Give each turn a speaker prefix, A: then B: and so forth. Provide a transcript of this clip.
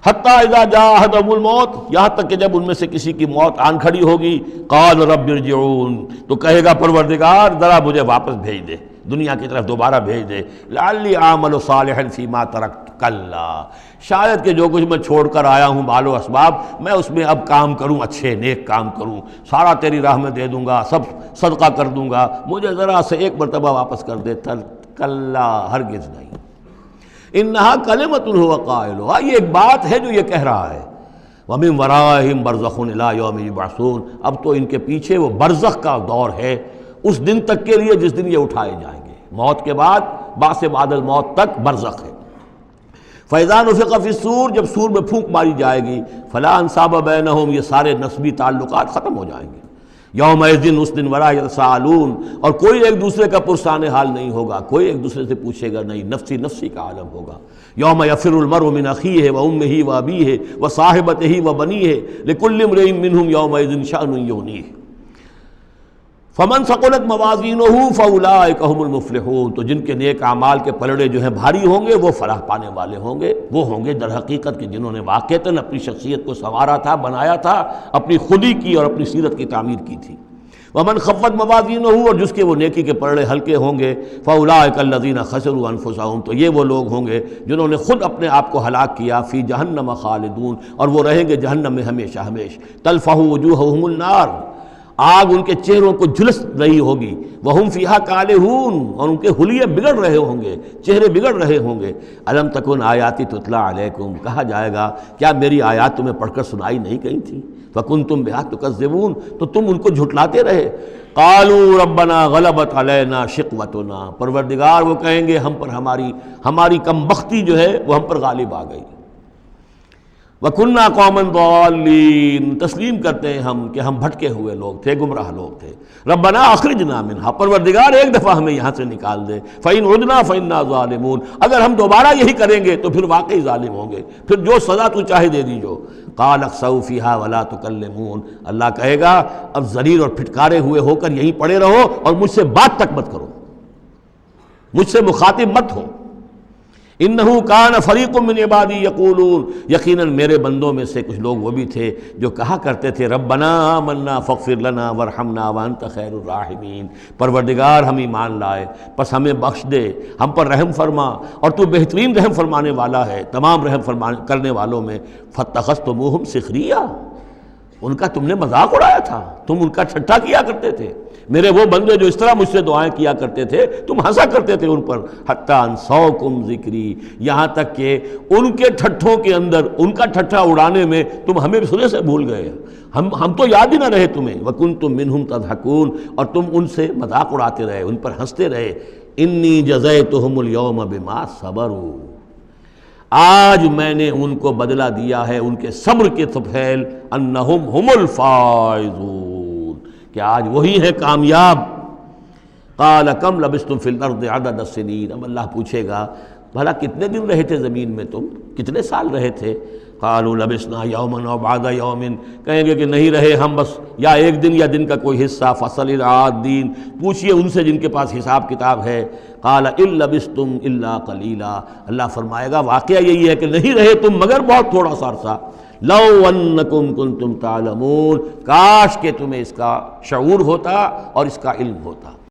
A: حتی اذا جاء احدهم الموت، یہاں تک کہ جب ان میں سے کسی کی موت آن کھڑی ہوگی، قال رب ارجعون، تو کہے گا پروردگار ذرا مجھے واپس بھیج دے، دنیا کی طرف دوبارہ بھیج دے، لعلی اعمل صالحا فیما ترکت، کلا، شاید کہ جو کچھ میں چھوڑ کر آیا ہوں مال و اسباب، میں اس میں اب کام کروں، اچھے نیک کام کروں، سارا تیری راہ میں دے دوں گا، سب صدقہ کر دوں گا، مجھے ذرا سے ایک مرتبہ واپس کر دے۔ کلا، ہرگز نہیں، انہا کلمۃ هو قائلھا، یہ ایک بات ہے جو یہ کہہ رہا ہے، ومن ورائہم برزخ الی یوم یبعثون، اب تو ان کے پیچھے وہ برزخ کا دور ہے، اس دن تک کے لیے جس دن یہ اٹھائے جائیں گے، موت کے بعد، بعث بعد الموت تک برزخ ہے۔ فَإِذَا نُفِخَ فِي الصُّورِ، جب سور میں پھونک ماری جائے گی، فَلَا أَنْسَابَ بَيْنَهُمْ، یہ سارے نسبی تعلقات ختم ہو جائیں گے، یومئذ، اس دن، ولا یتساءلون، اور کوئی ایک دوسرے کا پرسان حال نہیں ہوگا، کوئی ایک دوسرے سے پوچھے گا نہیں، نفسی نفسی کا عالم ہوگا۔ یوم یفر المرء من اخیہ وامہ وابیہ وصاحبتہ وبنیہ لکل امرئ منہم یومئذ شأن یغنیہ۔ فمن ثقلت موازینہ فاولئک هم المفلحون، تو جن کے نیک اعمال کے پلڑے جو ہیں بھاری ہوں گے وہ فلاح پانے والے ہوں گے، وہ ہوں گے در حقیقت کہ جنہوں نے واقعتاً اپنی شخصیت کو سنوارا تھا، بنایا تھا، اپنی خودی کی اور اپنی سیرت کی تعمیر کی تھی۔ ومن خفت موازینہ، اور جس کے وہ نیکی کے پلڑے ہلکے ہوں گے، فاولئک الذین خسروا انفسہم، تو یہ وہ لوگ ہوں گے جنہوں نے خود اپنے آپ کو ہلاک کیا، فی جہنم خالدون، اور وہ رہیں گے جہنم میں ہمیشہ ہمیشہ، تلفح وجوہہم النار، آگ ان کے چہروں کو جھلس رہی ہوگی، وہم فیہا کالہون، اور ان کے حلیے بگڑ رہے ہوں گے، چہرے بگڑ رہے ہوں گے۔ الم تکن آیاتی تتلی علیکم، کہا جائے گا کیا میری آیات تمہیں پڑھ کر سنائی نہیں گئی تھی؟ فکنتم بہا تکذبون، تو تم ان کو جھٹلاتے رہے۔ قالوا ربنا غلبت علینا شقوتنا، پروردگار وہ کہیں گے ہم پر ہماری کم بختی جو ہے وہ ہم پر غالب آ گئی۔ وَكُنَّا قَوْمًا ضَالِّينَ، تسلیم کرتے ہیں ہم کہ ہم بھٹکے ہوئے لوگ تھے، گمراہ لوگ تھے۔ ربنا اخرجنا منہا، پروردگار ایک دفعہ ہمیں یہاں سے نکال دے۔ فَإِنْ عُدْنَا فَإِنَّا ظَالِمُونَ، اگر ہم دوبارہ یہی کریں گے تو پھر واقعی ظالم ہوں گے، پھر جو سزا تو چاہے دے دیجو۔ قَالَ اخْسَئُوا فِيهَا وَلَا تُكَلِّمُونَ، اللہ کہے گا اب ذلیل اور پھٹکارے ہوئے ہو کر یہیں پڑے رہو اور مجھ سے بات تک مت کرو، مجھ سے مخاطب مت ہو۔ انہو کان فریق من عبادی یقولون، یقیناً میرے بندوں میں سے کچھ لوگ وہ بھی تھے جو کہا کرتے تھے ربنا آمنا فاغفر لنا وارحمنا وانت خیر الراحمین، پروردگار ہم ایمان لائے پس ہمیں بخش دے، ہم پر رحم فرما، اور تو بہترین رحم فرمانے والا ہے تمام رحم کرنے والوں میں۔ فاتخذتموہم سخریا، ان کا تم نے مذاق اڑایا تھا، تم ان کا ٹھٹھا کیا کرتے تھے، میرے وہ بندے جو اس طرح مجھ سے دعائیں کیا کرتے تھے تم ہنسا کرتے تھے ان پر۔ حتیٰ انسوکم ذکری، یہاں تک کہ ان کے ٹھٹھوں کے اندر، ان کا ٹھٹھا اڑانے میں تم ہمیں سرے سے بھول گئے، ہم تو یاد ہی نہ رہے تمہیں۔ وکنتم منہم تضحکون، اور تم ان سے مذاق اڑاتے رہے، ان پر ہنستے رہے۔ انی جزیتہم اليوم بما صبروا، آج میں نے ان کو بدلہ دیا ہے ان کے صبر کے طفیل، انہم ہم الفائزون، کہ آج وہی ہے کامیاب۔ قال کم لبثتم فی الارض عدد السنین، اب اللہ پوچھے گا بھلا کتنے دن رہے تھے زمین میں، تم کتنے سال رہے تھے؟ قالوا لبثنا یوما او بعض یوم، کہیں گے کہ نہیں رہے ہم بس یا ایک دن یا دن کا کوئی حصہ۔ فصل العادین، پوچھئے ان سے جن کے پاس حساب کتاب ہے۔ قال ان لبثتم الا قلیلا، اللہ فرمائے گا واقعہ یہی ہے کہ نہیں رہے تم مگر بہت تھوڑا سا عرصہ۔ لو انکم کنتم تعلمون، کاش کہ تمہیں اس کا شعور ہوتا اور اس کا علم ہوتا۔